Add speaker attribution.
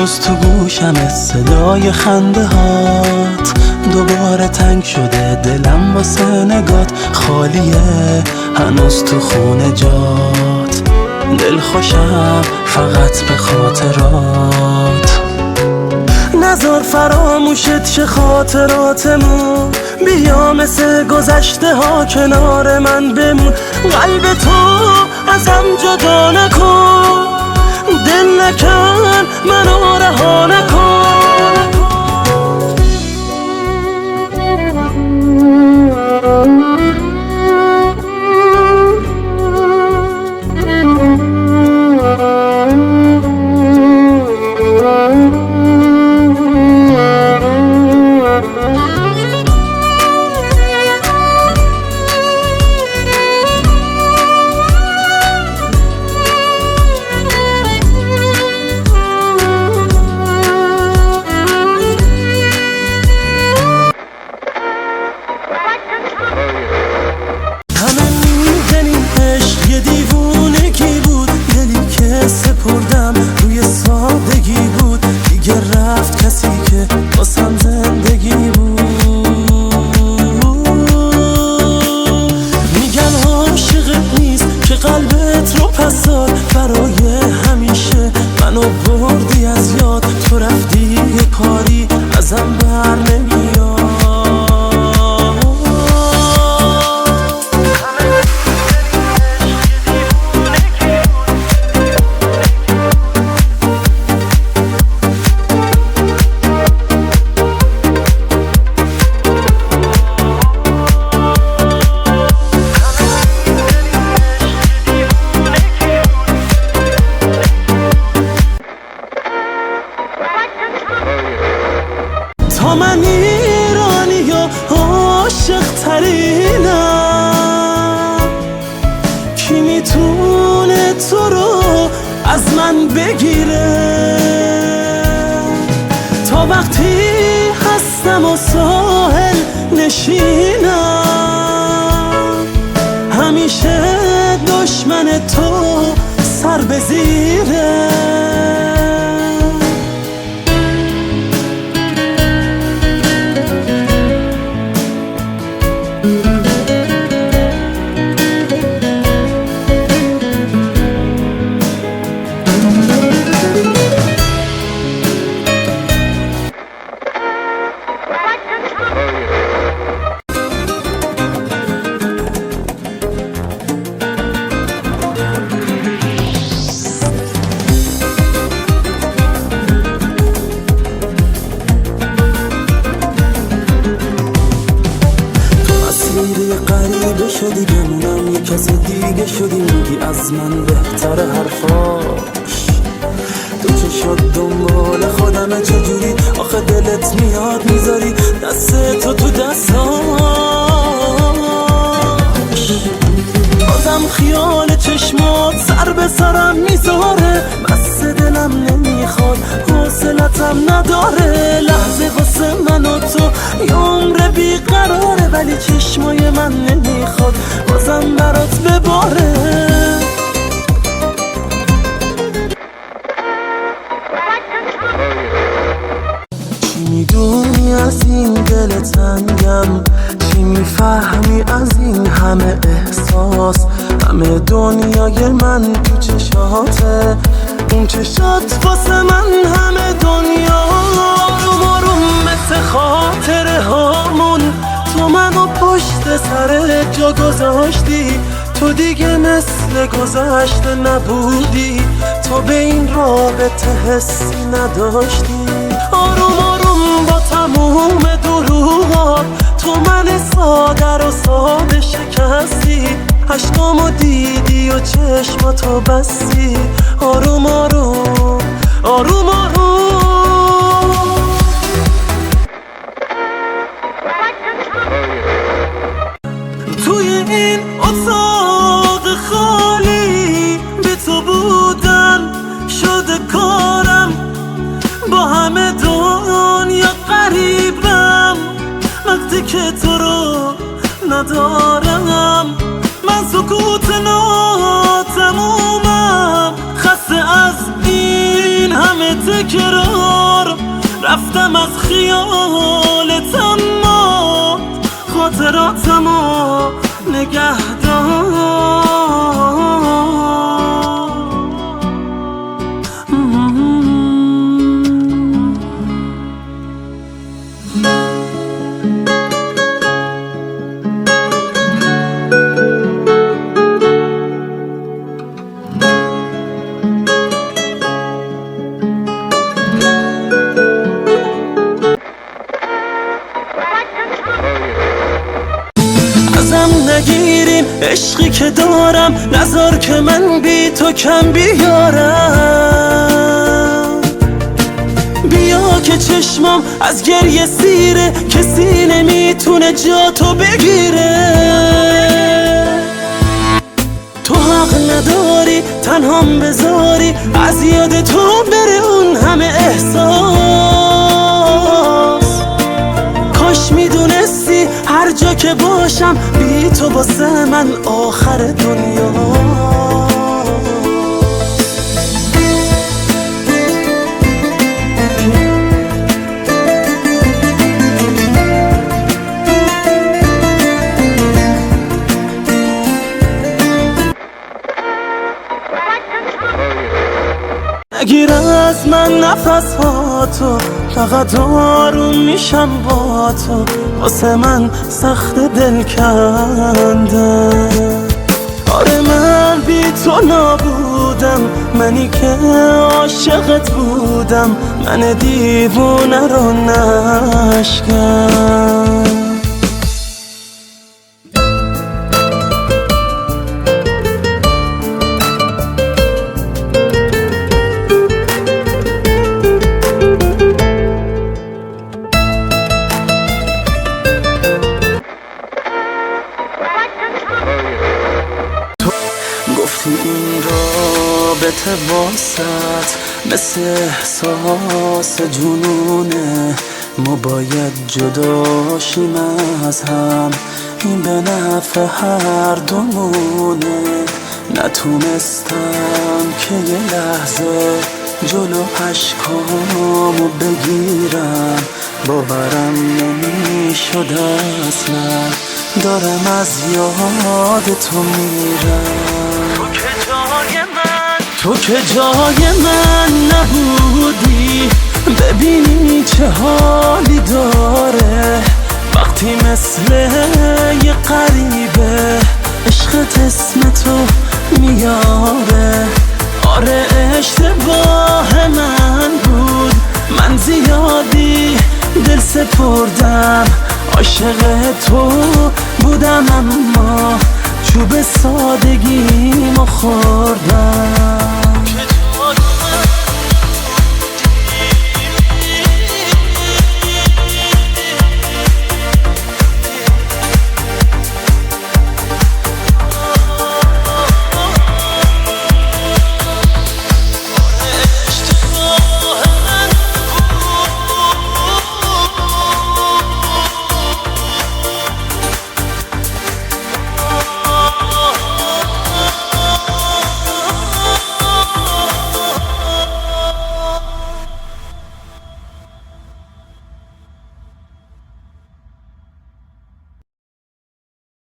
Speaker 1: هنوز تو گوشم صدای خنده هات، دوباره تنگ شده دلم واسه نگات، خالیه هنوز تو خونه جات، دل خوشم فقط به خاطرات. نذار فراموشت شه خاطراتمون، بیا مثل گذشته ها کنار من بمون، قلب تو ازم جدا نکن، دل نکن منو رها نکن. رفت کسی که واسم زندگی بود، میگن عاشقت نیست که قلبت رو پس داد، برای همیشه منو بردی از یاد، تو رفتی یه کاری ازم بر نمیاد. تا من ایرانی یا عاشق ترینم، کی میتونه تو رو از من بگیره؟ تا وقتی هستم و ساحل نشینم، همیشه دشمن تو سر به زیره. غریبه شدی بمونم یه کس دیگه شدی، میگی از من بهتر حرفاش، تو چشات دنبال خودمه چجوری آخه دلت میاد میذاری دست تو دستاش، بازم خیال چشمات سر به سرم میذاره، بس دلم نمیخواد حوصلتم نداره، لحظه واسه من و تو یه عمر بیقراره، ولی چشمای من نمیخواد بازم برات بباره. چی میدونی از این دل تنگم، چی میفهمی از این همه احساس، همه دنیای من تو چشاته، اون چشات واسه من همه دنیا، آروم آروم مثل خاطره هامون، تو منو پشت سر جا گذاشتی، تو دیگه مثل گذشته نبودی، تو به این رابطه حسی نداشتی، آروم آروم با تموم دروغات تو من ساده رو ساده شکستی، عشقامو دیدی و چشماتو بستی، آروم آروم آروم آروم. توی این اتاق خالی به تو بودن شده کارم، با همه دنیا قریبم، وقتی که تو رو ندارم من سکوت ناتمومم، خسته از این همه تکرار. رفتم از خیالت اما خاطراتمو نگه دار. ازم نگیرین عشقی که دارم، نذار که من بی تو کم بیارم. بیا که چشمم از گریه سیره، کسی نمیتونه جا تو بگیره. تو حق نداری تنهام بذاری، از یاد تو بره اون همه احساس. کاش میدونستی هر جا که باشم بی تو واسه من آخر دنیا. نگیر از من نفس ها تو، فقط آروم میشم با تو. واسه من سخت دل کنده. آره من بی تو نبودم، منی که عاشقت بودم، من دیوونه رو نشکن. گفتی این رابطه واسط مثل احساس جنونه، ما باید جداشیم از هم، این به نفع هر دومونه. نتونستم که یه لحظه جلو اشکامو بگیرم، باورم نمیشد اصلا دارم از یاد تو میرم. تو که جای من نبودی، ببینی چه حالی داره وقتی مثل یه غریبه عشقت اسم تو میاره. آره اشتباه من بود، من زیادی دل سپردم، عاشق تو بودم اما چوب سادگیمو خوردم.